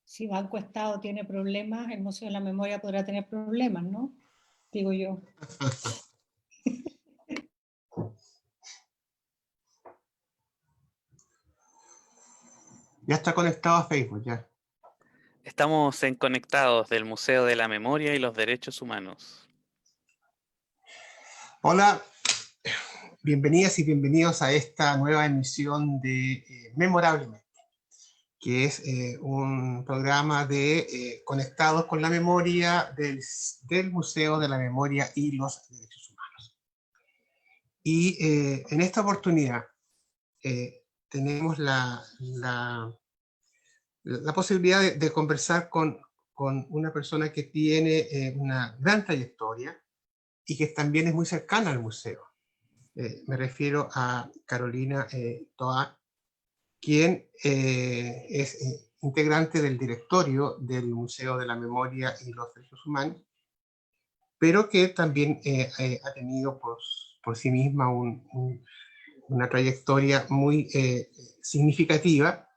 Si Banco Estado tiene problemas, el Museo de la Memoria podrá tener problemas, ¿no? Digo yo. Ya está conectado a Facebook, ya. Estamos en Conectados del Museo de la Memoria y los Derechos Humanos. Hola, bienvenidas y bienvenidos a esta nueva emisión de Memorablemente, que es un programa de Conectados con la Memoria del Museo de la Memoria y los Derechos Humanos. Y en esta oportunidad tenemos la posibilidad de conversar con una persona que tiene una gran trayectoria y que también es muy cercana al museo. Me refiero a Carolina Toá, quien es integrante del directorio del Museo de la Memoria y los Derechos Humanos, pero que también ha tenido por sí misma una trayectoria muy significativa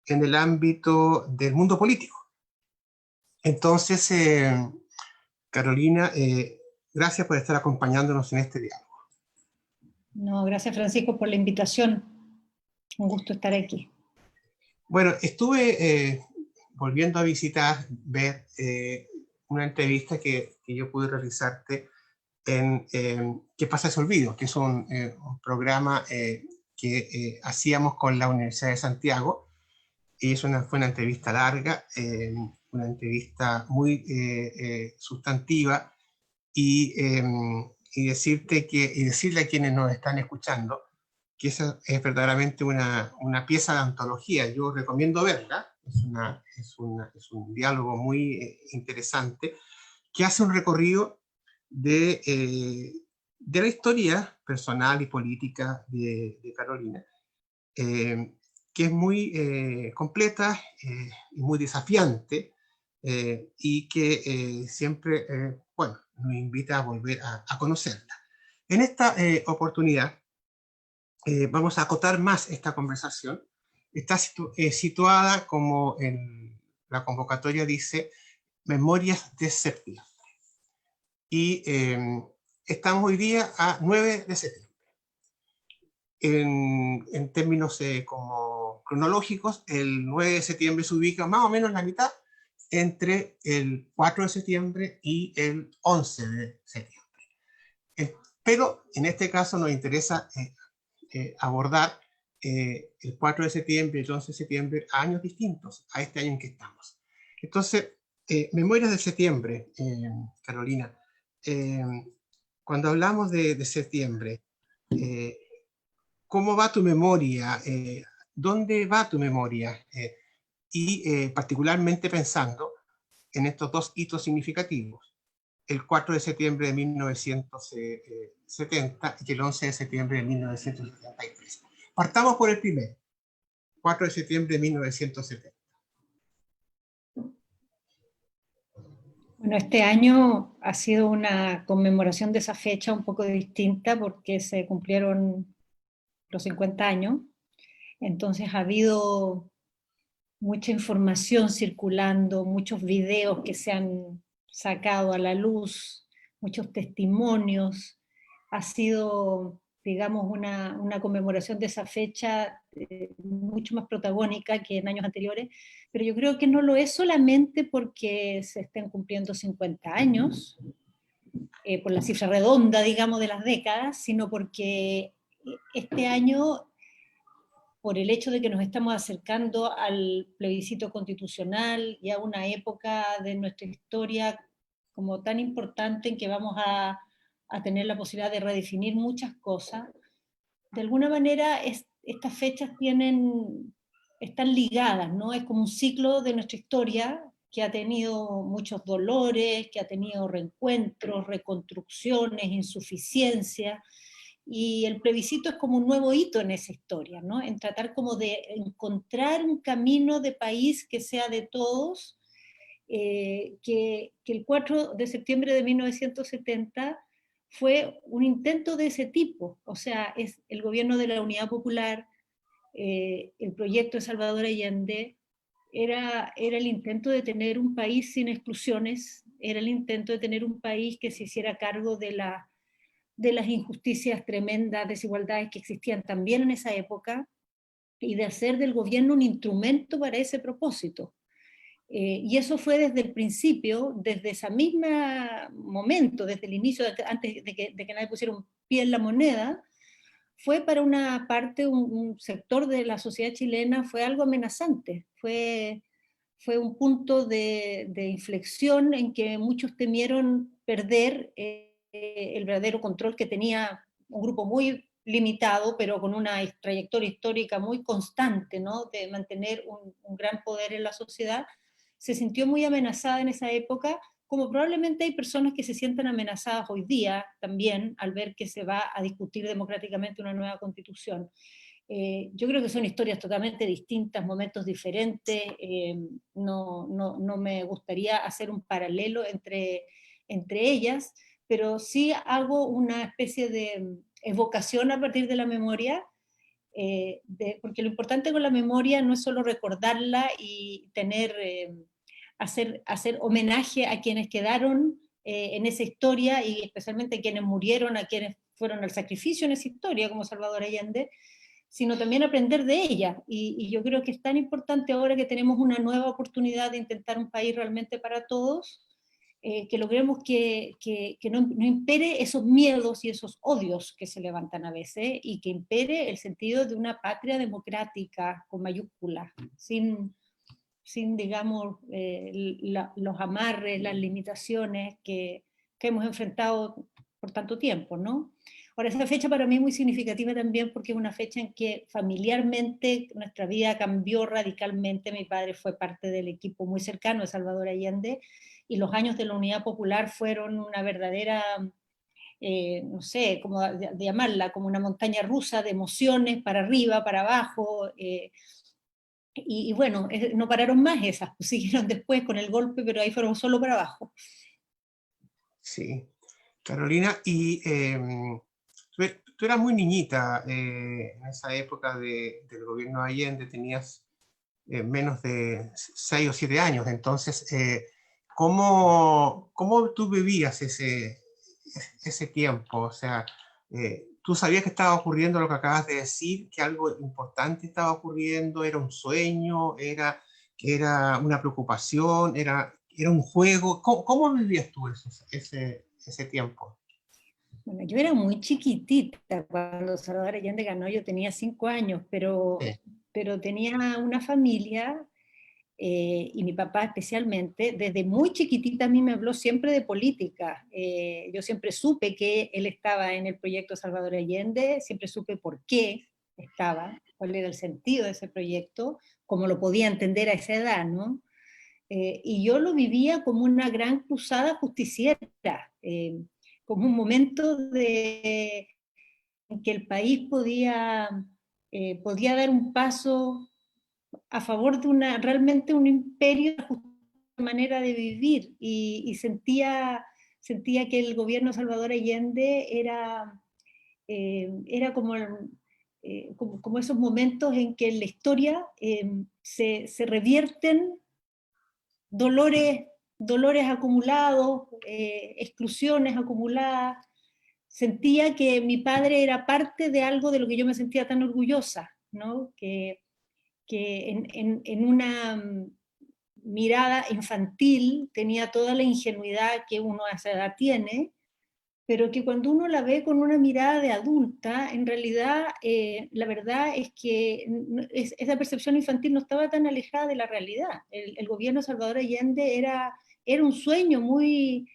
en el ámbito del mundo político. Entonces, Carolina, gracias por estar acompañándonos en este diálogo. No, gracias Francisco por la invitación. Un gusto estar aquí. Bueno, estuve volviendo a ver una entrevista que yo pude realizarte en ¿Qué pasa ese olvido?, que es un programa que hacíamos con la Universidad de Santiago, y fue una entrevista larga, una entrevista muy sustantiva, y decirle a quienes nos están escuchando que esa es verdaderamente una pieza de antología. Yo recomiendo verla. Es un diálogo muy interesante que hace un recorrido de la historia personal y política de Carolina, que es muy completa y muy desafiante, y que siempre bueno, nos invita a volver a conocerla. En esta oportunidad vamos a acotar más esta conversación. Está situada, como en la convocatoria dice, Memorias de Septiembre. Y estamos hoy día a 9 de septiembre. En términos como cronológicos, el 9 de septiembre se ubica más o menos en la mitad entre el 4 de septiembre y el 11 de septiembre. Pero en este caso nos interesa abordar el 4 de septiembre y el 11 de septiembre a años distintos a este año en que estamos. Entonces, Memorias de Septiembre, Carolina, cuando hablamos de septiembre, ¿cómo va tu memoria? ¿Dónde va tu memoria? Y particularmente pensando en estos dos hitos significativos, el 4 de septiembre de 1970 y el 11 de septiembre de 1973. Partamos por el primero, 4 de septiembre de 1970. Bueno, este año ha sido una conmemoración de esa fecha un poco distinta porque se cumplieron los 50 años. Entonces ha habido mucha información circulando, muchos videos que se han sacado a la luz, muchos testimonios. Ha sido, digamos, una conmemoración de esa fecha mucho más protagónica que en años anteriores, pero yo creo que no lo es solamente porque se estén cumpliendo 50 años, por la cifra redonda, digamos, de las décadas, sino porque este año, por el hecho de que nos estamos acercando al plebiscito constitucional y a una época de nuestra historia como tan importante en que vamos a tener la posibilidad de redefinir muchas cosas, de alguna manera estas fechas están ligadas, ¿no? Es como un ciclo de nuestra historia que ha tenido muchos dolores, que ha tenido reencuentros, reconstrucciones, insuficiencias, y el plebiscito es como un nuevo hito en esa historia, ¿no? En tratar como de encontrar un camino de país que sea de todos, que el 4 de septiembre de 1970 fue un intento de ese tipo, o sea, es el gobierno de la Unidad Popular, el proyecto de Salvador Allende, era el intento de tener un país sin exclusiones, era el intento de tener un país que se hiciera cargo de las injusticias tremendas, desigualdades que existían también en esa época, y de hacer del gobierno un instrumento para ese propósito. Y eso fue desde el principio, desde ese mismo momento, desde el inicio, antes de que nadie pusiera un pie en la moneda, fue para una parte, un sector de la sociedad chilena, fue algo amenazante, fue un punto de inflexión en que muchos temieron perder el verdadero control que tenía un grupo muy limitado, pero con una trayectoria histórica muy constante, ¿no? De mantener un gran poder en la sociedad. Se sintió muy amenazada en esa época, como probablemente hay personas que se sienten amenazadas hoy día también al ver que se va a discutir democráticamente una nueva constitución. Yo creo que son historias totalmente distintas, momentos diferentes, no me gustaría hacer un paralelo entre ellas, pero sí hago una especie de evocación a partir de la memoria, porque lo importante con la memoria no es solo recordarla y hacer homenaje a quienes quedaron en esa historia, y especialmente a quienes murieron, a quienes fueron al sacrificio en esa historia, como Salvador Allende, sino también aprender de ella. Y yo creo que es tan importante ahora que tenemos una nueva oportunidad de intentar un país realmente para todos, que logremos que no impere esos miedos y esos odios que se levantan a veces, y que impere el sentido de una patria democrática con mayúsculas, sin digamos, los amarres, las limitaciones que hemos enfrentado por tanto tiempo, ¿no? Ahora, esa fecha para mí es muy significativa también porque es una fecha en que familiarmente nuestra vida cambió radicalmente. Mi padre fue parte del equipo muy cercano de Salvador Allende, y los años de la Unidad Popular fueron una verdadera, no sé, como de llamarla, como una montaña rusa de emociones, para arriba, para abajo, y bueno, no pararon más esas, pues siguieron después con el golpe, pero ahí fueron solo para abajo. Sí, Carolina, y tú eras muy niñita en esa época del gobierno de Allende, tenías menos de 6 o 7 años, entonces, ¿cómo tú vivías ese tiempo? O sea, ¿tú sabías que estaba ocurriendo lo que acabas de decir, que algo importante estaba ocurriendo, era un sueño, era una preocupación, era un juego? ¿Cómo vivías tú ese tiempo? Bueno, yo era muy chiquitita cuando Salvador Allende ganó, yo tenía 5 años, Sí. pero tenía una familia, y mi papá especialmente, desde muy chiquitita a mí me habló siempre de política. Yo siempre supe que él estaba en el proyecto Salvador Allende, siempre supe por qué estaba, cuál era el sentido de ese proyecto, cómo lo podía entender a esa edad, ¿no? Y yo lo vivía como una gran cruzada justiciera, como un momento en que el país podía dar un paso a favor de realmente un imperio, de justa manera de vivir, y sentía que el gobierno de Salvador Allende era como esos momentos en que en la historia se revierten dolores acumulados, exclusiones acumuladas. Sentía que mi padre era parte de algo de lo que yo me sentía tan orgullosa, ¿no? Que en una mirada infantil tenía toda la ingenuidad que uno a esa edad tiene, pero que cuando uno la ve con una mirada de adulta, en realidad la verdad es que esa percepción infantil no estaba tan alejada de la realidad. El gobierno de Salvador Allende era un sueño muy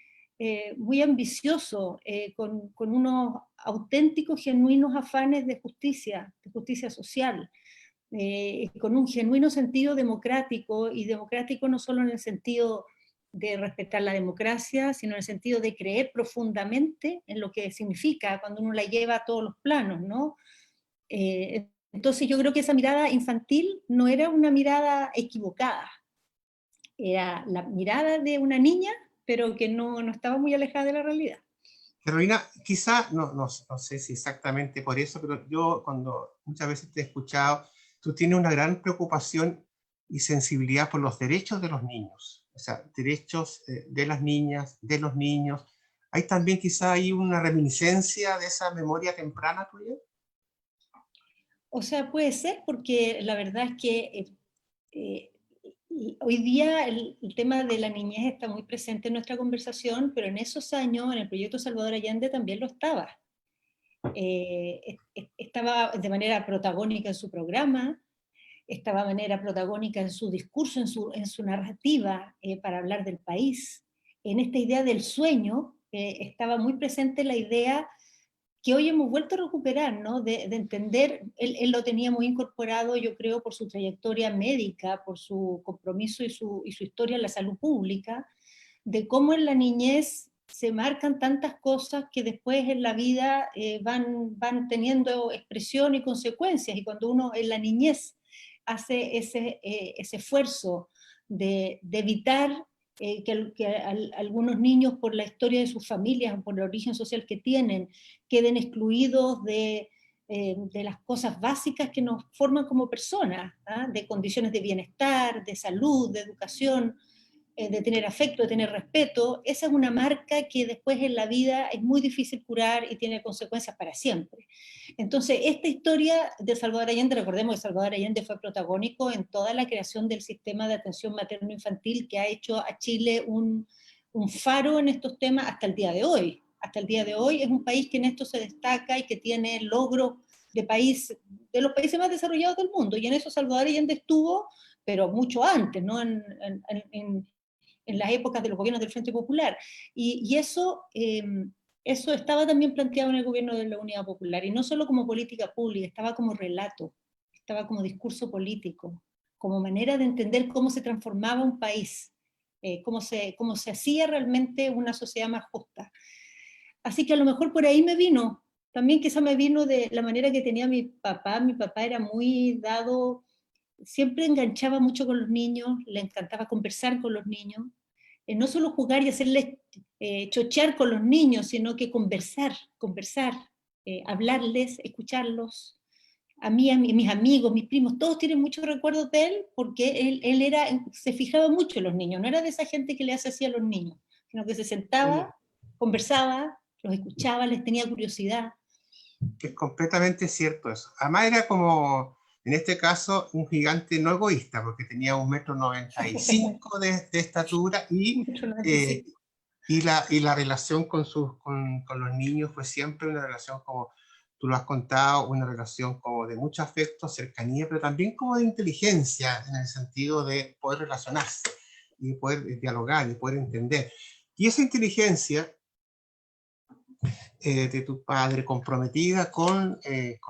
ambicioso, con unos auténticos, genuinos afanes de justicia social. con un genuino sentido democrático, y democrático no solo en el sentido de respetar la democracia, sino en el sentido de creer profundamente en lo que significa cuando uno la lleva a todos los planos, ¿no? Entonces yo creo que esa mirada infantil no era una mirada equivocada, era la mirada de una niña, pero que no estaba muy alejada de la realidad. Carolina, quizá, no sé si exactamente por eso, pero yo cuando muchas veces te he escuchado, tú tienes una gran preocupación y sensibilidad por los derechos de los niños, o sea, derechos de las niñas, de los niños. ¿Hay también quizá ahí una reminiscencia de esa memoria temprana tuya? O sea, puede ser, porque la verdad es que eh, hoy día el tema de la niñez está muy presente en nuestra conversación, pero en esos años, en el proyecto Salvador Allende también lo estaba. Estaba de manera protagónica en su programa, estaba de manera protagónica en su discurso, en su narrativa para hablar del país. En esta idea del sueño estaba muy presente la idea que hoy hemos vuelto a recuperar, ¿no? De entender, él lo tenía muy incorporado, yo creo, por su trayectoria médica, por su compromiso y su historia en la salud pública, de cómo en la niñez se marcan tantas cosas que después en la vida van teniendo expresión y consecuencias, y cuando uno en la niñez hace ese esfuerzo de evitar algunos niños, por la historia de sus familias o por el origen social que tienen, queden excluidos de las cosas básicas que nos forman como personas, ¿ah? De condiciones de bienestar, de salud, de educación, de tener afecto, de tener respeto. Esa es una marca que después en la vida es muy difícil curar y tiene consecuencias para siempre. Entonces, esta historia de Salvador Allende, recordemos que Salvador Allende fue protagónico en toda la creación del sistema de atención materno-infantil, que ha hecho a Chile un faro en estos temas hasta el día de hoy. Hasta el día de hoy es un país que en esto se destaca y que tiene logros de los países más desarrollados del mundo, y en eso Salvador Allende estuvo, pero mucho antes, ¿no? En las épocas de los gobiernos del Frente Popular. Y eso estaba también planteado en el gobierno de la Unidad Popular, y no solo como política pública, estaba como relato, estaba como discurso político, como manera de entender cómo se transformaba un país, cómo se hacía realmente una sociedad más justa. Así que a lo mejor por ahí me vino, también quizá me vino de la manera que tenía mi papá era muy dado, siempre enganchaba mucho con los niños, le encantaba conversar con los niños, no solo jugar y hacerles chochear con los niños, sino que conversar, hablarles, escucharlos. Mis amigos, mis primos, todos tienen muchos recuerdos de él, porque se fijaba mucho en los niños, no era de esa gente que le hace así a los niños, sino que se Sí, sentaba, conversaba, los escuchaba, les tenía curiosidad. que es completamente cierto eso. Además era como, en este caso, un gigante no egoísta, porque tenía 1,95 m de estatura Mucho lo eh, anticipo. y la relación con los niños fue siempre una relación, como tú lo has contado, una relación como de mucho afecto, cercanía, pero también como de inteligencia, en el sentido de poder relacionarse y poder dialogar y poder entender. Y esa inteligencia de tu padre, comprometida con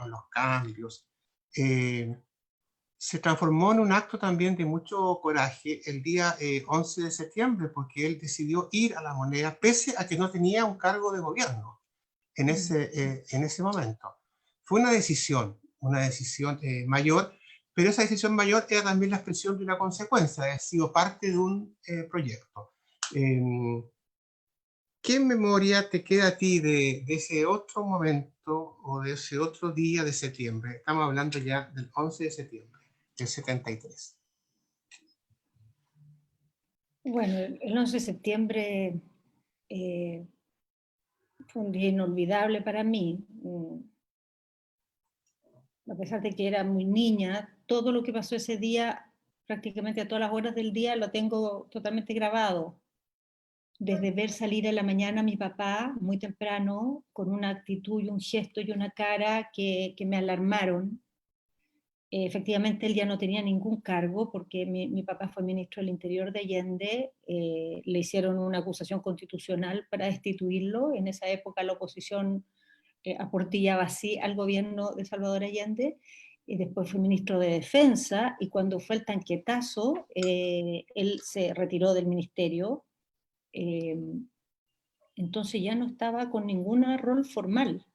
los cambios, se transformó en un acto también de mucho coraje el día 11 de septiembre, porque él decidió ir a La Moneda, pese a que no tenía un cargo de gobierno en ese momento. Fue una decisión mayor, pero esa decisión mayor era también la expresión de una consecuencia, ha sido parte de un proyecto. ¿Qué memoria te queda a ti de ese otro momento o de ese otro día de septiembre? Estamos hablando ya del 11 de septiembre del 73. Bueno, el 11 de septiembre eh, fue un día inolvidable para mí. A pesar de que era muy niña, todo lo que pasó ese día, prácticamente a todas las horas del día, lo tengo totalmente grabado. Desde ver salir en la mañana a mi papá muy temprano, con una actitud y un gesto y una cara que me alarmaron. Efectivamente, él ya no tenía ningún cargo, porque mi papá fue ministro del Interior de Allende, le hicieron una acusación constitucional para destituirlo. En esa época la oposición aportillaba así al gobierno de Salvador Allende, y después fue ministro de Defensa, y cuando fue el tanquetazo, él se retiró del ministerio, entonces ya no estaba con ningún rol formal.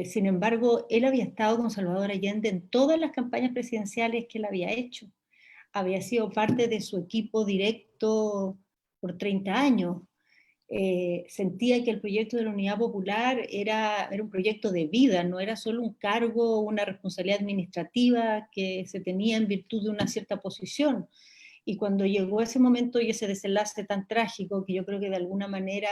Sin embargo, él había estado con Salvador Allende en todas las campañas presidenciales que él había hecho. Había sido parte de su equipo directo por 30 años. Sentía que el proyecto de la Unidad Popular era un proyecto de vida, no era solo un cargo, una responsabilidad administrativa que se tenía en virtud de una cierta posición. Y cuando llegó ese momento y ese desenlace tan trágico, que yo creo que de alguna manera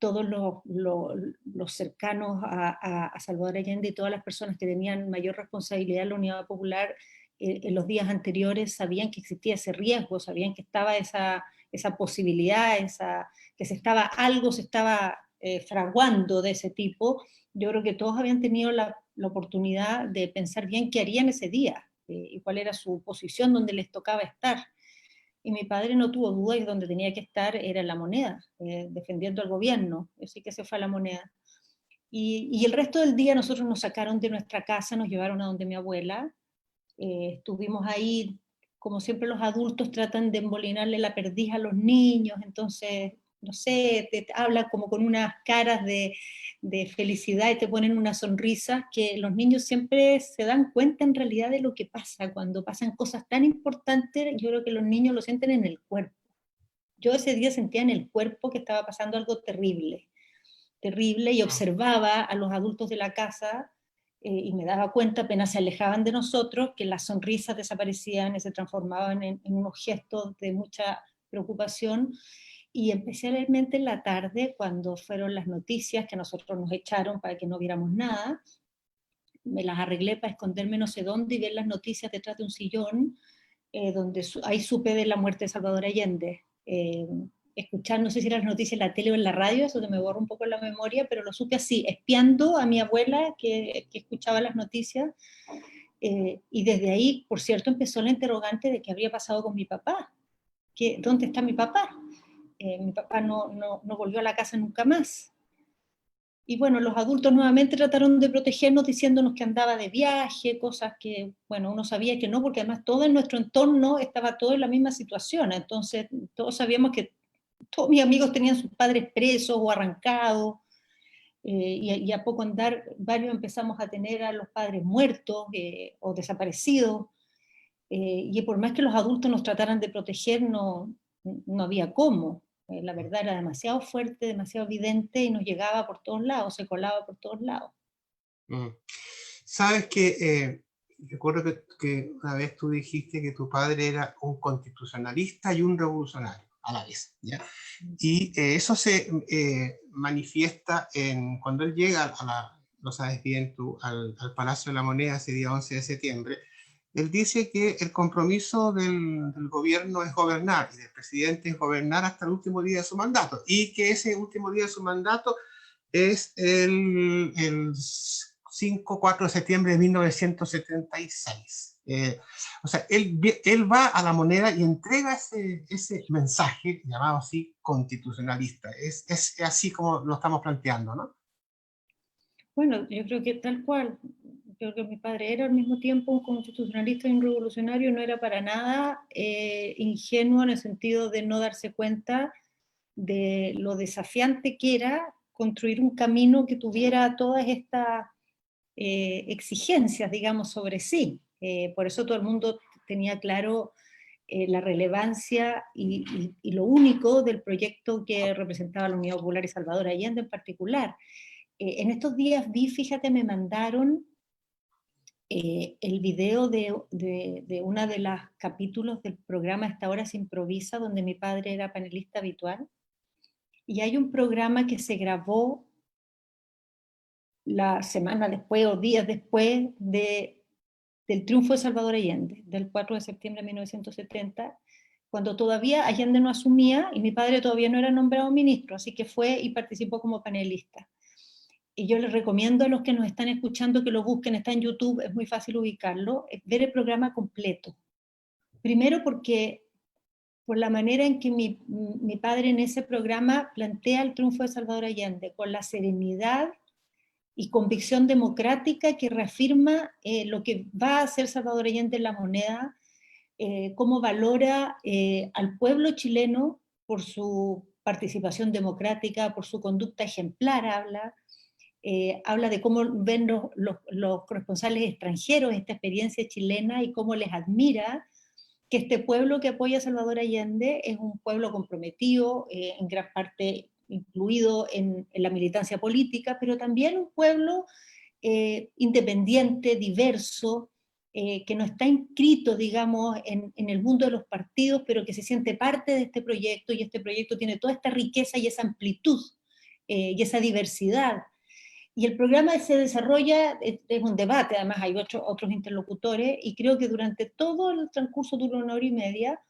todos los cercanos a Salvador Allende y todas las personas que tenían mayor responsabilidad en la Unidad Popular en los días anteriores sabían que existía ese riesgo, sabían que estaba esa posibilidad, que algo se estaba fraguando de ese tipo. Yo creo que todos habían tenido la oportunidad de pensar bien qué harían ese día y cuál era su posición donde les tocaba estar. Y mi padre no tuvo duda y donde tenía que estar era en La Moneda, defendiendo al gobierno, así que se fue a La Moneda. Y el resto del día nosotros nos sacaron de nuestra casa, nos llevaron a donde mi abuela, estuvimos ahí, como siempre los adultos tratan de embolinarle la perdiz a los niños, entonces, no sé, te hablan como con unas caras de felicidad y te ponen una sonrisa que los niños siempre se dan cuenta en realidad de lo que pasa. Cuando pasan cosas tan importantes, yo creo que los niños lo sienten en el cuerpo. Yo ese día sentía en el cuerpo que estaba pasando algo terrible, terrible, y observaba a los adultos de la casa y me daba cuenta apenas se alejaban de nosotros que las sonrisas desaparecían y se transformaban en unos gestos de mucha preocupación. Y especialmente en la tarde, cuando fueron las noticias que nosotros nos echaron para que no viéramos nada, me las arreglé para esconderme no sé dónde y ver las noticias detrás de un sillón, donde ahí supe de la muerte de Salvador Allende. Escuchar, no sé si era las noticias en la tele o en la radio, eso que me borra un poco la memoria, pero lo supe así, espiando a mi abuela que escuchaba las noticias, y desde ahí, por cierto, empezó la interrogante de qué habría pasado con mi papá, ¿dónde está mi papá? Mi papá no volvió a la casa nunca más. Y bueno, los adultos nuevamente trataron de protegernos diciéndonos que andaba de viaje, cosas que, bueno, uno sabía que no, porque además todo en nuestro entorno estaba todo en la misma situación. Entonces, todos sabíamos que todos mis amigos tenían sus padres presos o arrancados, y a poco andar varios empezamos a tener a los padres muertos o desaparecidos, y por más que los adultos nos trataran de proteger, no había cómo. La verdad era demasiado fuerte, demasiado evidente y nos llegaba por todos lados, se colaba por todos lados. Sabes que recuerdo que una vez tú dijiste que tu padre era un constitucionalista y un revolucionario a la vez, ¿ya? Y eso se manifiesta cuando él llega lo sabes bien tú, al Palacio de la Moneda ese día 11 de septiembre. Él dice que el compromiso del gobierno es gobernar y del presidente es gobernar hasta el último día de su mandato, y que ese último día de su mandato es el 5-4 de septiembre de 1976. O sea, él va a La Moneda y entrega ese mensaje llamado así constitucionalista. Es así como lo estamos planteando, ¿no? Bueno, yo creo que tal cual. Creo que mi padre era al mismo tiempo un constitucionalista y un revolucionario, no era para nada ingenuo en el sentido de no darse cuenta de lo desafiante que era construir un camino que tuviera todas estas exigencias, digamos, sobre sí. Por eso todo el mundo tenía claro la relevancia y lo único del proyecto que representaba la Unidad Popular y Salvador Allende en particular. En estos días fíjate, me mandaron el video de una de los capítulos del programa Esta Hora se improvisa, donde mi padre era panelista habitual, y hay un programa que se grabó la semana después o días después del triunfo de Salvador Allende, del 4 de septiembre de 1970, cuando todavía Allende no asumía y mi padre todavía no era nombrado ministro, así que fue y participó como panelista. Y yo les recomiendo a los que nos están escuchando que lo busquen, está en YouTube, es muy fácil ubicarlo, ver el programa completo. Primero porque por la manera en que mi padre en ese programa plantea el triunfo de Salvador Allende, con la serenidad y convicción democrática que reafirma lo que va a hacer Salvador Allende en la moneda, cómo valora al pueblo chileno por su participación democrática, por su conducta ejemplar, habla de cómo ven los corresponsales extranjeros esta experiencia chilena y cómo les admira que este pueblo que apoya a Salvador Allende es un pueblo comprometido, en gran parte incluido en la militancia política, pero también un pueblo independiente, diverso, que no está inscrito, digamos, en el mundo de los partidos, pero que se siente parte de este proyecto, y este proyecto tiene toda esta riqueza y esa amplitud y esa diversidad. Y el programa se desarrolla, es un debate, además hay otros interlocutores, y creo que durante todo el transcurso dura 1 hora y media,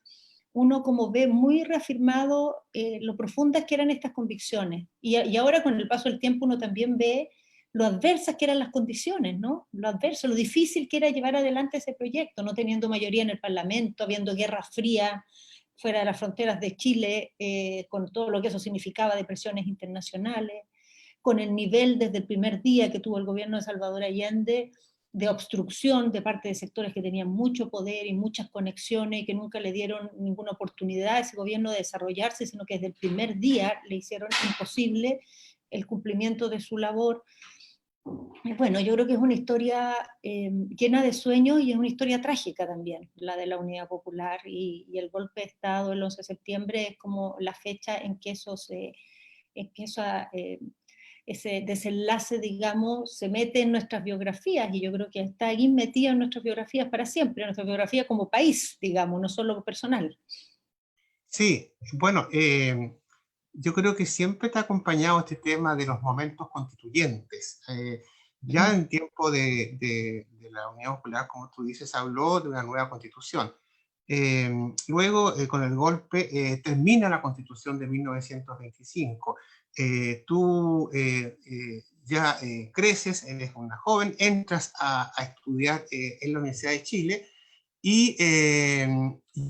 uno como ve muy reafirmado lo profundas que eran estas convicciones. Y ahora con el paso del tiempo uno también ve lo adversas que eran las condiciones, ¿no? Lo adverso, lo difícil que era llevar adelante ese proyecto, no teniendo mayoría en el Parlamento, habiendo guerra fría fuera de las fronteras de Chile, con todo lo que eso significaba de presiones internacionales, con el nivel desde el primer día que tuvo el gobierno de Salvador Allende de obstrucción de parte de sectores que tenían mucho poder y muchas conexiones y que nunca le dieron ninguna oportunidad a ese gobierno de desarrollarse, sino que desde el primer día le hicieron imposible el cumplimiento de su labor. Bueno, yo creo que es una historia llena de sueños y es una historia trágica también, la de la Unidad Popular, y el golpe de Estado el 11 de septiembre es como la fecha en que ese desenlace, digamos, se mete en nuestras biografías, y yo creo que está ahí metida en nuestras biografías para siempre, en nuestra biografía como país, digamos, no solo personal. Sí, bueno, yo creo que siempre está acompañado este tema de los momentos constituyentes. Ya en tiempo de la Unidad Popular, como tú dices, habló de una nueva constitución. Luego, con el golpe, termina la constitución de 1925. Tú ya creces, eres una joven, entras a estudiar en la Universidad de Chile, y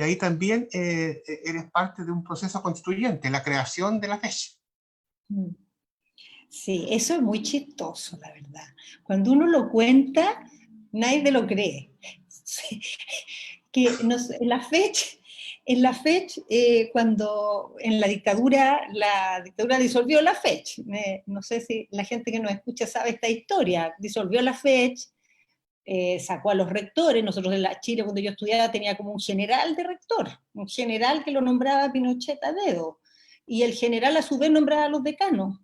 ahí también eres parte de un proceso constituyente, la creación de la fecha. Sí, eso es muy chistoso, la verdad. Cuando uno lo cuenta, nadie lo cree. Sí. Que en la fecha cuando en la dictadura disolvió la fecha, no sé si la gente que nos escucha sabe esta historia, disolvió la fecha, sacó a los rectores. Nosotros en la Chile, cuando yo estudiaba, tenía como un general de rector, un general que lo nombraba Pinochet a dedo, y el general a su vez nombraba a los decanos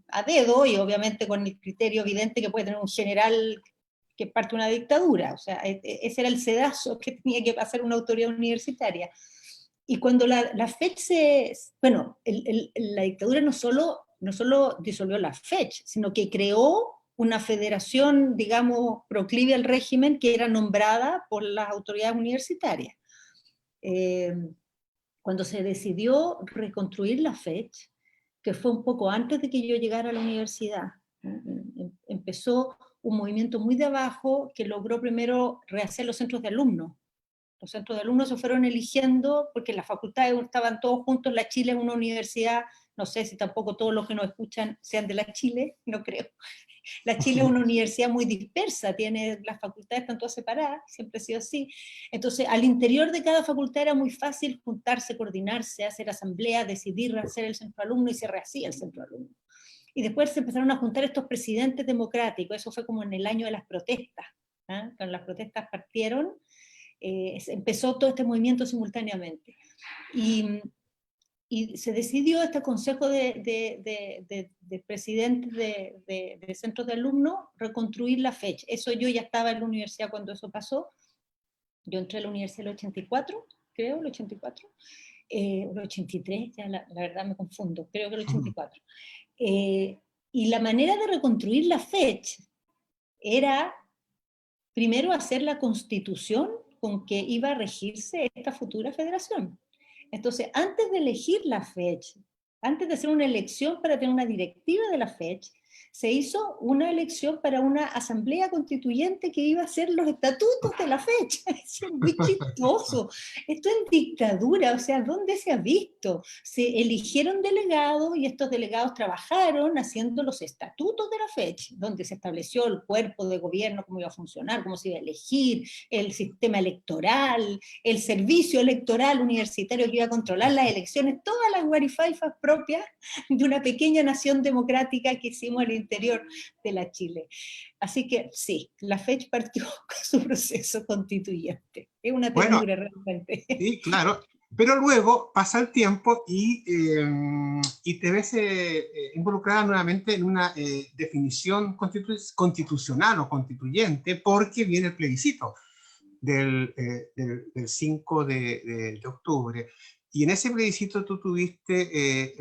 a dedo, y obviamente con el criterio evidente que puede tener un general que parte de una dictadura. O sea, ese era el sedazo que tenía que pasar una autoridad universitaria. Y cuando la FECH bueno, la dictadura no solo disolvió la FECH, sino que creó una federación, digamos, proclive al régimen, que era nombrada por las autoridades universitarias. Cuando se decidió reconstruir la FECH, que fue un poco antes de que yo llegara a la universidad, empezó un movimiento muy de abajo que logró primero rehacer los centros de alumnos. Los centros de alumnos se fueron eligiendo porque las facultades estaban todos juntos. La Chile es una universidad, no sé si tampoco todos los que nos escuchan sean de la Chile, no creo. La Chile es una universidad muy dispersa, las facultades están todas separadas, siempre ha sido así. Entonces, al interior de cada facultad era muy fácil juntarse, coordinarse, hacer asambleas, decidir hacer el centro alumno, y se rehacía el centro alumno. Y después se empezaron a juntar estos presidentes democráticos, eso fue como en el año de las protestas. Cuando las protestas partieron, empezó todo este movimiento simultáneamente. Y se decidió este consejo de presidentes de centros de alumnos reconstruir la fecha. Eso yo ya estaba en la universidad cuando eso pasó. Yo entré a la universidad en el 84, creo, el 84, el 83, ya la verdad me confundo, creo que el 84. Y la manera de reconstruir la fecha era primero hacer la constitución con que iba a regirse esta futura federación. Entonces, antes de elegir la fecha, antes de hacer una elección para tener una directiva de la fecha, Se hizo una elección para una asamblea constituyente que iba a ser los estatutos de la fecha. Es muy chistoso. Esto es dictadura, o sea, ¿dónde se ha visto? Se eligieron delegados y estos delegados trabajaron haciendo los estatutos de la fecha, donde se estableció el cuerpo de gobierno, cómo iba a funcionar, cómo se iba a elegir, el sistema electoral, el servicio electoral universitario que iba a controlar las elecciones, todas las guarifaifas propias de una pequeña nación democrática que hicimos al interior de la Chile. Así que sí, la FECH partió con su proceso constituyente. Es una Bueno, ternura realmente. sí, claro, pero luego pasa el tiempo y te ves involucrada nuevamente en una definición constitucional o constituyente porque viene el plebiscito del 5 de octubre. Y en ese plebiscito tú tuviste,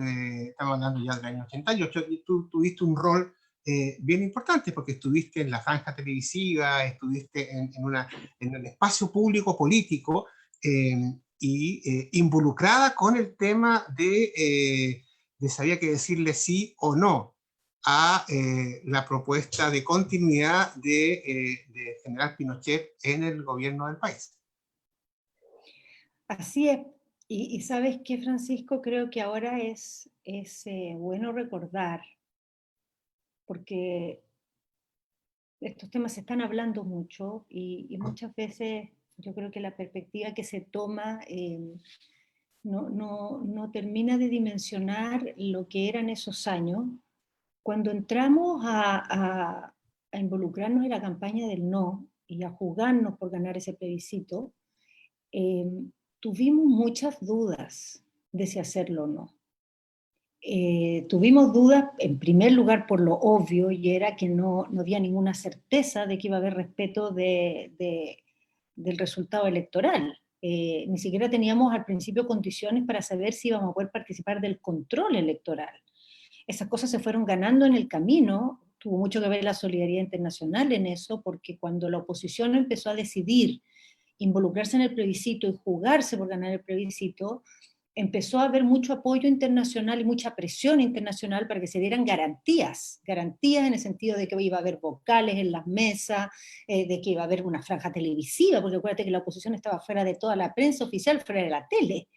estamos hablando ya del año 88, y tú tuviste un rol bien importante porque estuviste en la franja televisiva, estuviste en el espacio público político involucrada con el tema de si había que decirle sí o no a la propuesta de continuidad de general Pinochet en el gobierno del país. Así es. Y sabes qué, Francisco, creo que ahora es bueno recordar, porque estos temas se están hablando mucho y muchas veces yo creo que la perspectiva que se toma no termina de dimensionar lo que eran esos años. Cuando entramos a involucrarnos en la campaña del no y a jugarnos por ganar ese plebiscito, eh, tuvimos muchas dudas de si hacerlo o no. Tuvimos dudas, en primer lugar, por lo obvio, y era que no había ninguna certeza de que iba a haber respeto del resultado electoral. Ni siquiera teníamos al principio condiciones para saber si íbamos a poder participar del control electoral. Esas cosas se fueron ganando en el camino, tuvo mucho que ver la solidaridad internacional en eso, porque cuando la oposición empezó a decidir involucrarse en el plebiscito y jugarse por ganar el plebiscito, empezó a haber mucho apoyo internacional y mucha presión internacional para que se dieran garantías en el sentido de que iba a haber vocales en las mesas, de que iba a haber una franja televisiva, porque acuérdate que la oposición estaba fuera de toda la prensa oficial, fuera de la tele.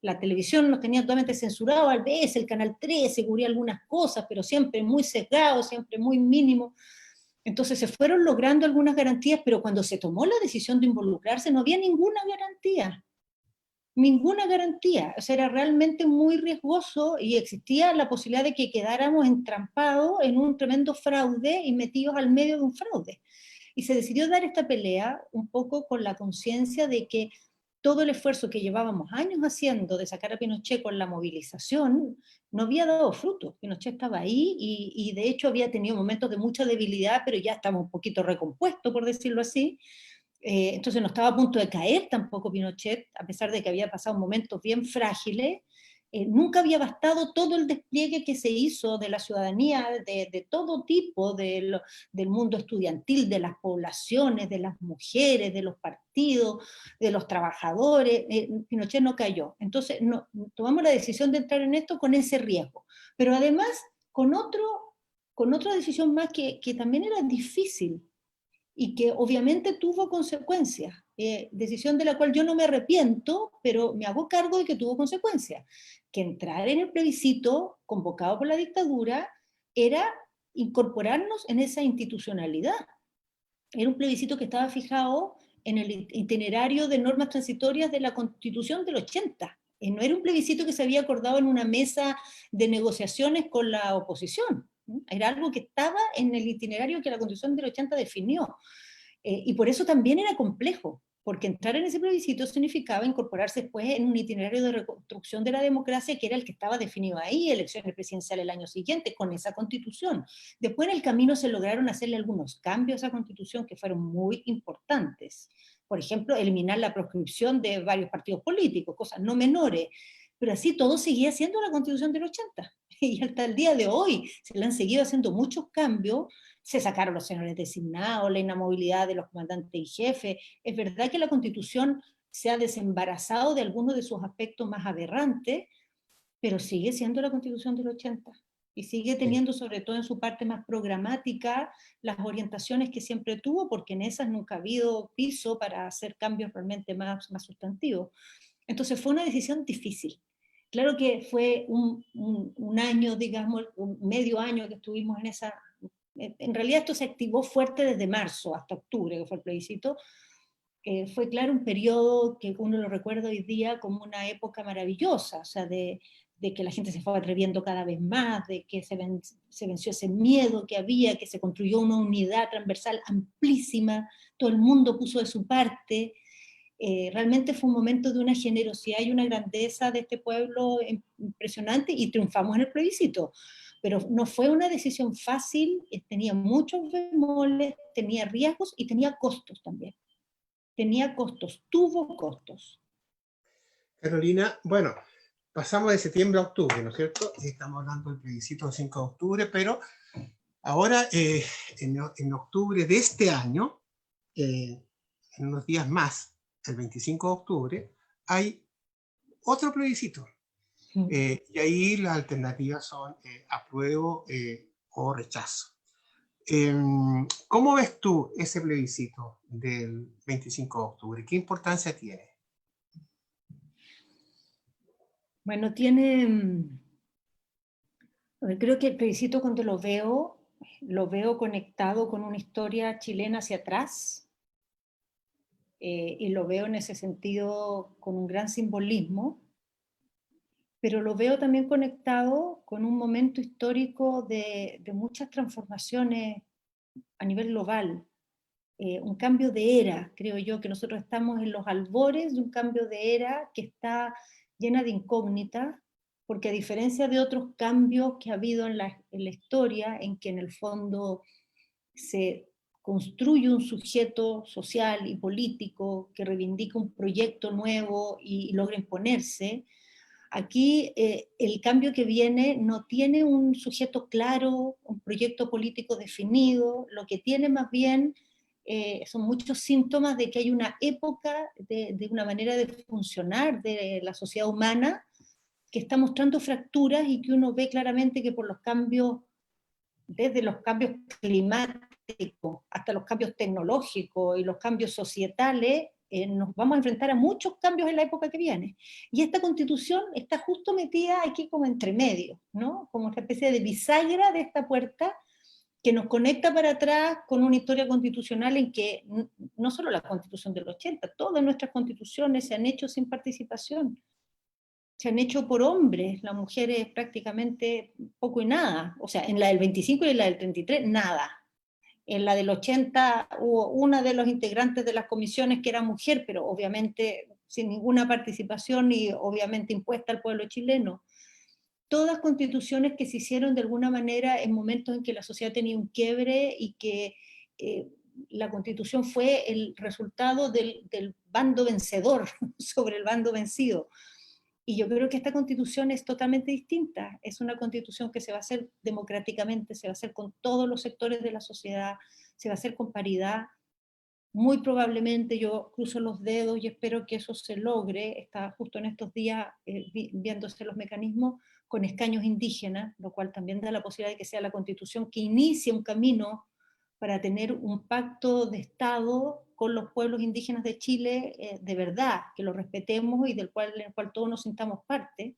La televisión los tenía totalmente censurados, al vez el Canal 13 cubría algunas cosas, pero siempre muy sesgado, siempre muy mínimo. Entonces se fueron logrando algunas garantías, pero cuando se tomó la decisión de involucrarse no había ninguna garantía, o sea, era realmente muy riesgoso y existía la posibilidad de que quedáramos entrampados en un tremendo fraude y metidos al medio de un fraude. Y se decidió dar esta pelea un poco con la conciencia de que todo el esfuerzo que llevábamos años haciendo de sacar a Pinochet con la movilización no había dado fruto. Pinochet estaba ahí y de hecho había tenido momentos de mucha debilidad, pero ya estaba un poquito recompuesto, por decirlo así. Entonces no estaba a punto de caer tampoco Pinochet, a pesar de que había pasado momentos bien frágiles. Nunca había bastado todo el despliegue que se hizo de la ciudadanía, de todo tipo, del mundo estudiantil, de las poblaciones, de las mujeres, de los partidos, de los trabajadores. Pinochet no cayó. Entonces tomamos la decisión de entrar en esto con ese riesgo. Pero además con otra decisión más que también era difícil, y que obviamente tuvo consecuencias, decisión de la cual yo no me arrepiento, pero me hago cargo de que tuvo consecuencias, que entrar en el plebiscito convocado por la dictadura era incorporarnos en esa institucionalidad. Era un plebiscito que estaba fijado en el itinerario de normas transitorias de la Constitución del 80. No era un plebiscito que se había acordado en una mesa de negociaciones con la oposición. Era algo que estaba en el itinerario que la Constitución del 80 definió. Y por eso también era complejo, porque entrar en ese plebiscito significaba incorporarse después en un itinerario de reconstrucción de la democracia que era el que estaba definido ahí, elecciones presidenciales el año siguiente, con esa constitución. Después en el camino se lograron hacerle algunos cambios a esa constitución que fueron muy importantes. Por ejemplo, eliminar la proscripción de varios partidos políticos, cosas no menores, pero así todo seguía siendo la constitución del 80. Y hasta el día de hoy se le han seguido haciendo muchos cambios. Se sacaron los senadores designados, la inamovilidad de los comandantes y jefes. Es verdad que la Constitución se ha desembarazado de algunos de sus aspectos más aberrantes, pero sigue siendo la Constitución del 80. y sigue teniendo, sobre todo en su parte más programática, las orientaciones que siempre tuvo, porque en esas nunca ha habido piso para hacer cambios realmente más sustantivos. Entonces fue una decisión difícil. Claro que fue un año, digamos, un medio año que estuvimos en esa... En realidad esto se activó fuerte desde marzo hasta octubre, que fue el plebiscito. Fue, claro, un periodo que uno lo recuerda hoy día como una época maravillosa, o sea, de que la gente se fue atreviendo cada vez más, de que se venció ese miedo que había, que se construyó una unidad transversal amplísima, todo el mundo puso de su parte. Realmente fue un momento de una generosidad y una grandeza de este pueblo impresionante, y triunfamos en el plebiscito. Pero no fue una decisión fácil, tenía muchos bemoles, tenía riesgos y tenía costos también. Tenía costos, tuvo costos. Carolina, bueno, pasamos de septiembre a octubre, ¿no es cierto? Estamos hablando del plebiscito del 5 de octubre, pero ahora, en octubre de este año, en unos días más, el 25 de octubre, hay otro plebiscito. Y ahí las alternativas son apruebo o rechazo. ¿Cómo ves tú ese plebiscito del 25 de octubre? ¿Qué importancia tiene? Bueno, tiene... Creo que el plebiscito, cuando lo veo conectado con una historia chilena hacia atrás, y lo veo en ese sentido con un gran simbolismo, pero lo veo también conectado con un momento histórico de muchas transformaciones a nivel global, un cambio de era. Creo yo que nosotros estamos en los albores de un cambio de era que está llena de incógnitas, porque a diferencia de otros cambios que ha habido en la historia, en que en el fondo se construye un sujeto social y político que reivindica un proyecto nuevo y logra imponerse, aquí el cambio que viene no tiene un sujeto claro, un proyecto político definido, lo que tiene más bien son muchos síntomas de que hay una época, de una manera de funcionar de la sociedad humana que está mostrando fracturas, y que uno ve claramente que por los cambios, desde los cambios climáticos hasta los cambios tecnológicos y los cambios societales, nos vamos a enfrentar a muchos cambios en la época que viene. Y esta constitución está justo metida aquí como entre medio, ¿no? Como esta especie de bisagra de esta puerta que nos conecta para atrás con una historia constitucional en que no solo la constitución del 80, todas nuestras constituciones se han hecho sin participación, se han hecho por hombres, las mujeres prácticamente poco y nada. O sea, en la del 25 y en la del 33, nada. En la del 80 hubo una de los integrantes de las comisiones que era mujer, pero obviamente sin ninguna participación y obviamente impuesta al pueblo chileno. Todas constituciones que se hicieron de alguna manera en momentos en que la sociedad tenía un quiebre y que la constitución fue el resultado del bando vencedor sobre el bando vencido. Y yo creo que esta constitución es totalmente distinta. Es una constitución que se va a hacer democráticamente, se va a hacer con todos los sectores de la sociedad, se va a hacer con paridad. Muy probablemente, yo cruzo los dedos y espero que eso se logre, está justo en estos días viéndose los mecanismos con escaños indígenas, lo cual también da la posibilidad de que sea la constitución que inicie un camino para tener un pacto de Estado con los pueblos indígenas de Chile, de verdad, que lo respetemos y en el cual todos nos sintamos parte.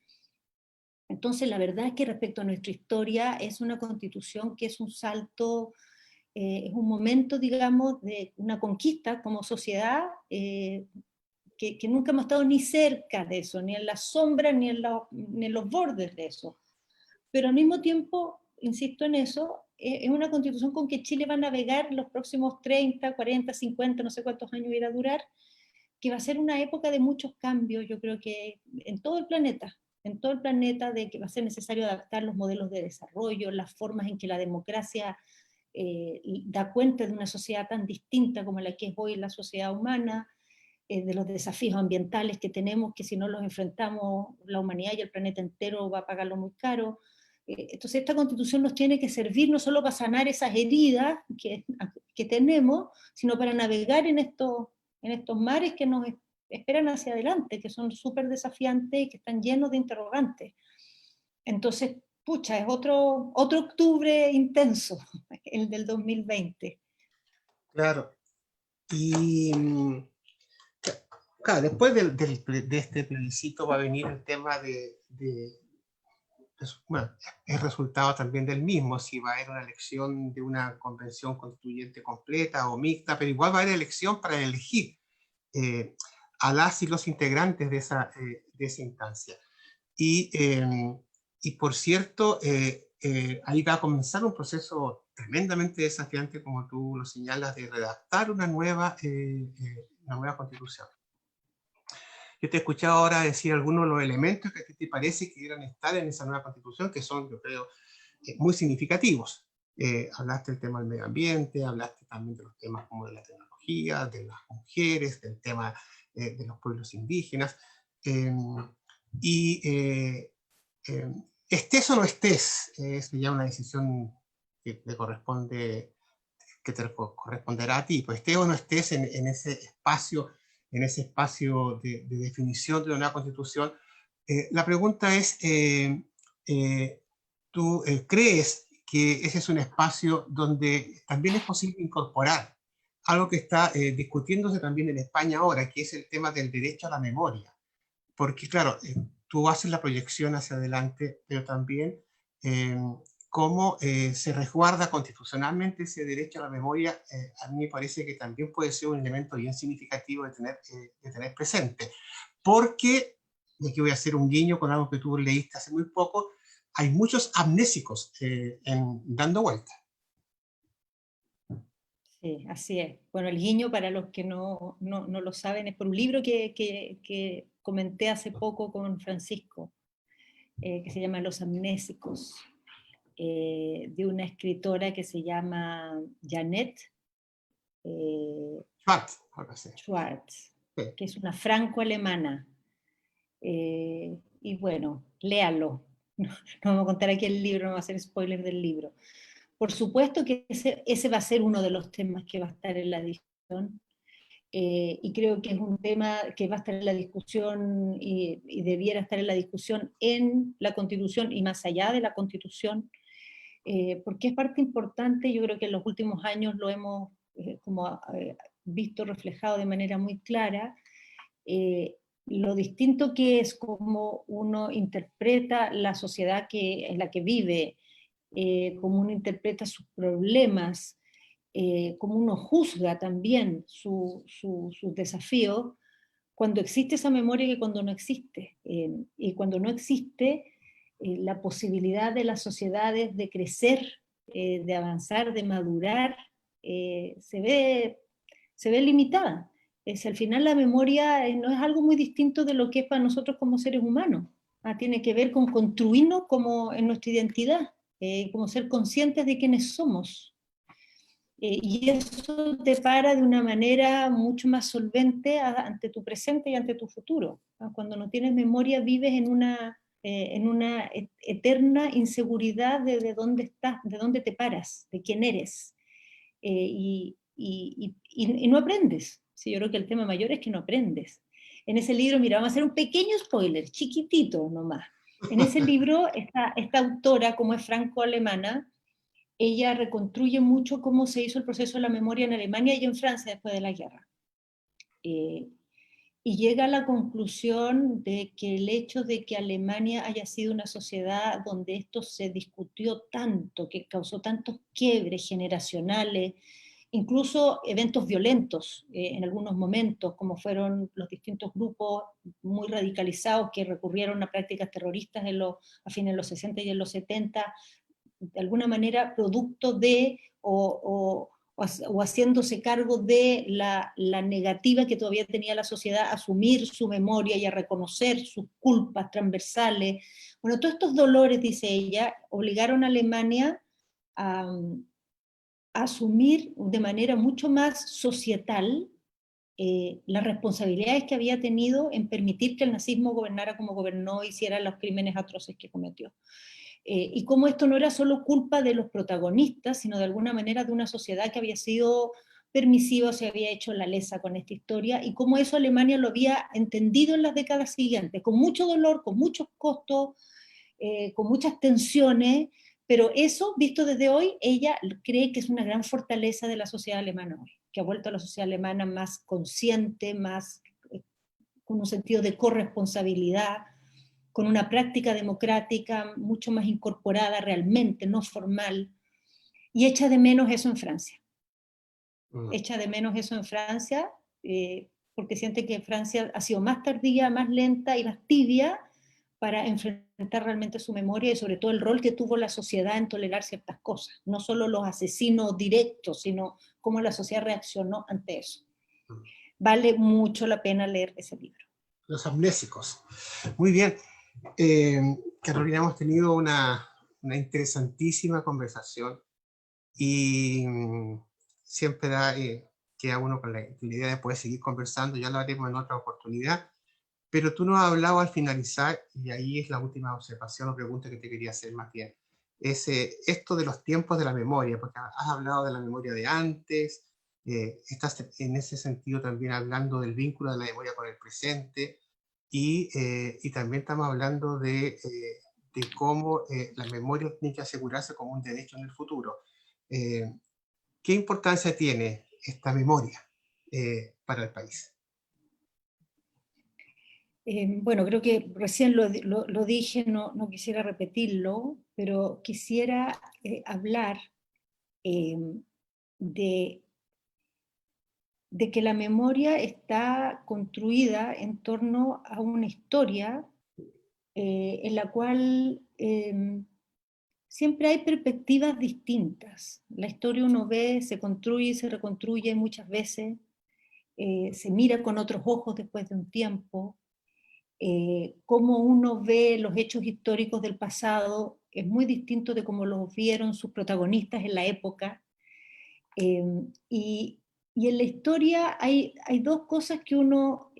Entonces, la verdad es que respecto a nuestra historia, es una constitución que es un salto, es un momento, digamos, de una conquista como sociedad, que nunca hemos estado ni cerca de eso, ni en la sombra, ni en los bordes de eso. Pero al mismo tiempo, insisto en eso, es una constitución con que Chile va a navegar los próximos 30, 40, 50, no sé cuántos años irá a durar, que va a ser una época de muchos cambios, yo creo que en todo el planeta, de que va a ser necesario adaptar los modelos de desarrollo, las formas en que la democracia da cuenta de una sociedad tan distinta como la que es hoy la sociedad humana, de los desafíos ambientales que tenemos, que si no los enfrentamos, la humanidad y el planeta entero va a pagarlo muy caro. Entonces esta constitución nos tiene que servir no solo para sanar esas heridas que tenemos, sino para navegar en estos mares que nos esperan hacia adelante, que son súper desafiantes y que están llenos de interrogantes. Entonces, pucha, es otro octubre intenso, el del 2020. Claro. Y claro, después de este plebiscito va a venir el tema bueno, es resultado también del mismo, si va a haber una elección de una convención constituyente completa o mixta, pero igual va a haber elección para elegir eh, a las y los integrantes de esa instancia. Y, y por cierto, ahí va a comenzar un proceso tremendamente desafiante, como tú lo señalas, de redactar una nueva constitución. Yo te he escuchado ahora decir algunos de los elementos que a ti te parece que debieran estar en esa nueva constitución, que son, yo creo, muy significativos. Hablaste del tema del medio ambiente, hablaste también de los temas como de la tecnología, de las mujeres, del tema de los pueblos indígenas. Y estés o no estés, es ya una decisión que te corresponde, que te corresponderá a ti, pues estés o no estés en ese espacio de definición de una nueva constitución. La pregunta es, ¿tú crees que ese es un espacio donde también es posible incorporar algo que está discutiéndose también en España ahora, que es el tema del derecho a la memoria? Porque claro, tú haces la proyección hacia adelante, pero también eh, cómo se resguarda constitucionalmente ese derecho a la memoria, a mí me parece que también puede ser un elemento bien significativo de tener presente. Porque, y aquí voy a hacer un guiño con algo que tú leíste hace muy poco, hay muchos amnésicos dando vuelta. Sí, así es. Bueno, el guiño, para los que no lo saben, es por un libro que comenté hace poco con Francisco, que se llama Los Amnésicos, de una escritora que se llama Janet Schwartz, ahora sí. Schwartz, Sí. que es una franco-alemana. Y bueno, léalo. No vamos a contar aquí el libro, no vamos a hacer spoiler del libro. Por supuesto que ese va a ser uno de los temas que va a estar en la discusión. Y creo que es un tema que va a estar en la discusión y debiera estar en la discusión en la Constitución y más allá de la Constitución, porque es parte importante. Yo creo que en los últimos años lo hemos visto reflejado de manera muy clara, lo distinto que es cómo uno interpreta la sociedad en la que vive, cómo uno interpreta sus problemas, cómo uno juzga también sus desafíos, cuando existe esa memoria que cuando no existe. Y cuando no existe, la posibilidad de las sociedades de crecer, de avanzar, de madurar, se ve limitada. Al final la memoria no es algo muy distinto de lo que es para nosotros como seres humanos. Tiene que ver con construirnos como en nuestra identidad, como ser conscientes de quiénes somos. Y eso te para de una manera mucho más solvente ante tu presente y ante tu futuro. Cuando no tienes memoria vives en una eterna inseguridad de dónde estás, de dónde te paras, de quién eres. Y no aprendes. Sí, yo creo que el tema mayor es que no aprendes. En ese libro, mira, vamos a hacer un pequeño spoiler, chiquitito nomás. En ese libro, esta autora, como es franco-alemana, ella reconstruye mucho cómo se hizo el proceso de la memoria en Alemania y en Francia después de la guerra. Y llega a la conclusión de que el hecho de que Alemania haya sido una sociedad donde esto se discutió tanto, que causó tantos quiebres generacionales, incluso eventos violentos en algunos momentos, como fueron los distintos grupos muy radicalizados que recurrieron a prácticas terroristas a fines de los 60 y en los 70, de alguna manera producto de o haciéndose cargo de la negativa que todavía tenía la sociedad a asumir su memoria y a reconocer sus culpas transversales. Bueno, todos estos dolores, dice ella, obligaron a Alemania a asumir de manera mucho más societal las responsabilidades que había tenido en permitir que el nazismo gobernara como gobernó, hiciera los crímenes atroces que cometió. Y cómo esto no era solo culpa de los protagonistas, sino de alguna manera de una sociedad que había sido permisiva, se había hecho la lesa con esta historia, y cómo eso Alemania lo había entendido en las décadas siguientes, con mucho dolor, con muchos costos, con muchas tensiones, pero eso, visto desde hoy, ella cree que es una gran fortaleza de la sociedad alemana hoy, que ha vuelto a la sociedad alemana más consciente, más con un sentido de corresponsabilidad, con una práctica democrática mucho más incorporada realmente, no formal, y echa de menos eso en Francia. Echa de menos eso en Francia, porque siente que Francia ha sido más tardía, más lenta y más tibia para enfrentar realmente su memoria y sobre todo el rol que tuvo la sociedad en tolerar ciertas cosas, no solo los asesinos directos, sino cómo la sociedad reaccionó ante eso. Vale mucho la pena leer ese libro. Los amnésicos. Muy bien. Carolina, hemos tenido una interesantísima conversación y siempre queda uno con la idea de poder seguir conversando, ya lo haremos en otra oportunidad, pero tú nos has hablado al finalizar, y ahí es la última observación o pregunta que te quería hacer más bien, es esto de los tiempos de la memoria, porque has hablado de la memoria de antes, estás en ese sentido también hablando del vínculo de la memoria con el presente, y también estamos hablando de cómo la memoria tiene que asegurarse como un derecho en el futuro. ¿Qué importancia tiene esta memoria para el país? Bueno, creo que recién lo dije, no quisiera repetirlo, pero quisiera hablar de que la memoria está construida en torno a una historia en la cual siempre hay perspectivas distintas. La historia uno ve, se construye y se reconstruye muchas veces, se mira con otros ojos después de un tiempo. Cómo uno ve los hechos históricos del pasado es muy distinto de cómo los vieron sus protagonistas en la época. Y en la historia hay dos cosas que uno,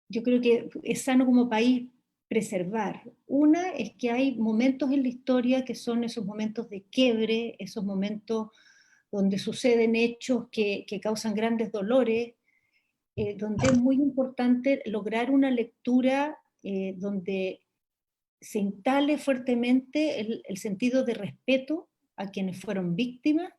yo creo que es sano como país preservar. Una es que hay momentos en la historia que son esos momentos de quiebre, esos momentos donde suceden hechos que causan grandes dolores, donde es muy importante lograr una lectura donde se instale fuertemente el sentido de respeto a quienes fueron víctimas,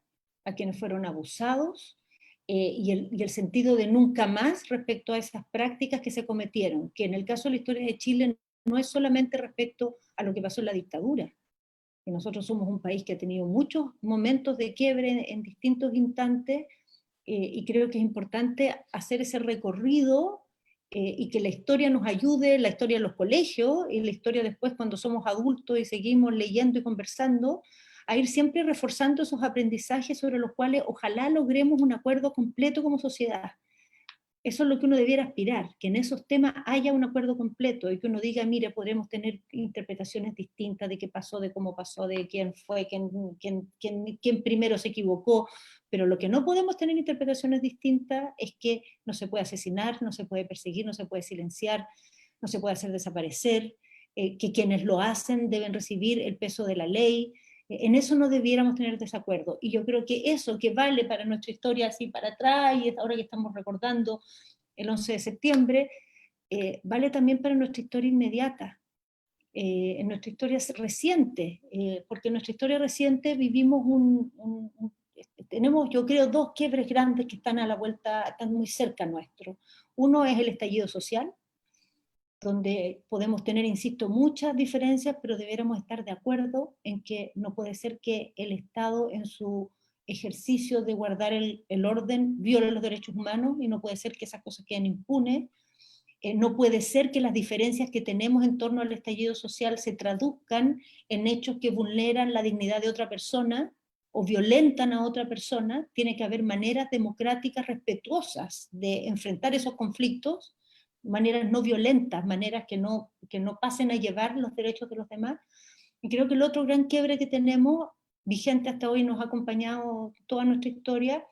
a quienes fueron abusados, y el sentido de nunca más respecto a esas prácticas que se cometieron, que en el caso de la historia de Chile no es solamente respecto a lo que pasó en la dictadura, que nosotros somos un país que ha tenido muchos momentos de quiebre en distintos instantes, y creo que es importante hacer ese recorrido y que la historia nos ayude, la historia de los colegios y la historia después cuando somos adultos y seguimos leyendo y conversando, a ir siempre reforzando esos aprendizajes sobre los cuales ojalá logremos un acuerdo completo como sociedad. Eso es lo que uno debiera aspirar, que en esos temas haya un acuerdo completo y que uno diga, mire, podremos tener interpretaciones distintas de qué pasó, de cómo pasó, de quién fue, quién primero se equivocó, pero lo que no podemos tener interpretaciones distintas es que no se puede asesinar, no se puede perseguir, no se puede silenciar, no se puede hacer desaparecer, que quienes lo hacen deben recibir el peso de la ley. En eso no debiéramos tener desacuerdo. Y yo creo que eso que vale para nuestra historia así para atrás, y ahora que estamos recordando el 11 de septiembre, vale también para nuestra historia inmediata, en nuestra historia reciente, porque en nuestra historia reciente vivimos tenemos, yo creo, dos quiebres grandes que están a la vuelta, están muy cerca nuestro. Uno es el estallido social, donde podemos tener, insisto, muchas diferencias, pero deberíamos estar de acuerdo en que no puede ser que el Estado en su ejercicio de guardar el orden viole los derechos humanos, y no puede ser que esas cosas queden impunes. No puede ser que las diferencias que tenemos en torno al estallido social se traduzcan en hechos que vulneran la dignidad de otra persona o violentan a otra persona. Tiene que haber maneras democráticas respetuosas de enfrentar esos conflictos, maneras no violentas, maneras que no pasen a llevar los derechos de los demás. Y creo que el otro gran quiebre que tenemos, vigente hasta hoy, nos ha acompañado toda nuestra historia,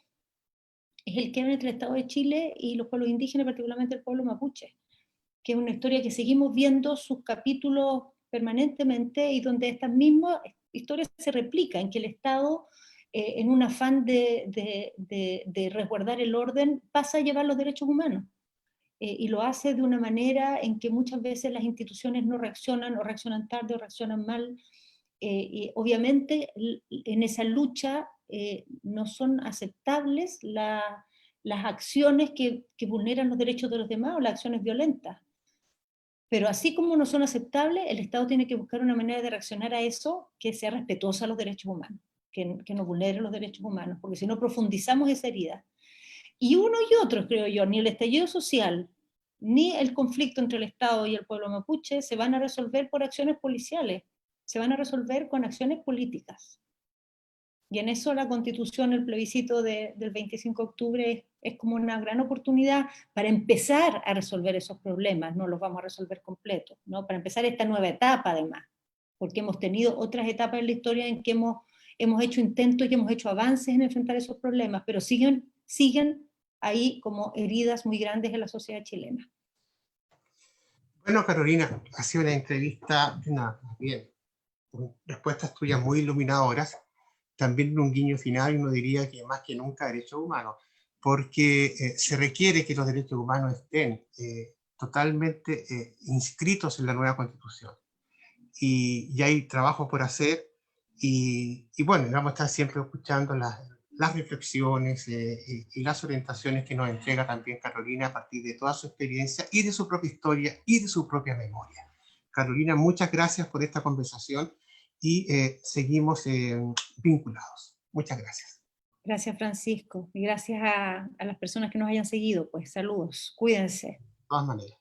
es el quiebre entre el Estado de Chile y los pueblos indígenas, particularmente el pueblo mapuche, que es una historia que seguimos viendo sus capítulos permanentemente y donde estas mismas historias se replican, que el Estado, en un afán de resguardar el orden, pasa a llevar los derechos humanos. y lo hace de una manera en que muchas veces las instituciones no reaccionan, o reaccionan tarde, o reaccionan mal. Y obviamente en esa lucha no son aceptables las acciones que vulneran los derechos de los demás, o las acciones violentas. Pero así como no son aceptables, el Estado tiene que buscar una manera de reaccionar a eso que sea respetuosa a los derechos humanos, que no vulnere los derechos humanos, porque si no profundizamos esa herida. Y uno y otros, creo yo, ni el estallido social, ni el conflicto entre el Estado y el pueblo mapuche se van a resolver por acciones policiales, se van a resolver con acciones políticas. Y en eso la Constitución, el plebiscito del 25 de octubre es como una gran oportunidad para empezar a resolver esos problemas. No los vamos a resolver completos, ¿no? Para empezar esta nueva etapa además, porque hemos tenido otras etapas en la historia en que hemos hecho intentos y hemos hecho avances en enfrentar esos problemas, pero siguen ahí como heridas muy grandes en la sociedad chilena. Bueno, Carolina, ha sido una entrevista, bien, con respuestas tuyas muy iluminadoras, también un guiño final, y uno diría que más que nunca derechos humanos, porque se requiere que los derechos humanos estén totalmente inscritos en la nueva Constitución. Y hay trabajo por hacer, y bueno, vamos a estar siempre escuchando las reflexiones y las orientaciones que nos entrega también Carolina a partir de toda su experiencia y de su propia historia y de su propia memoria. Carolina, muchas gracias por esta conversación y seguimos vinculados. Muchas gracias. Gracias, Francisco, y gracias a las personas que nos hayan seguido. Pues saludos, cuídense. De todas maneras.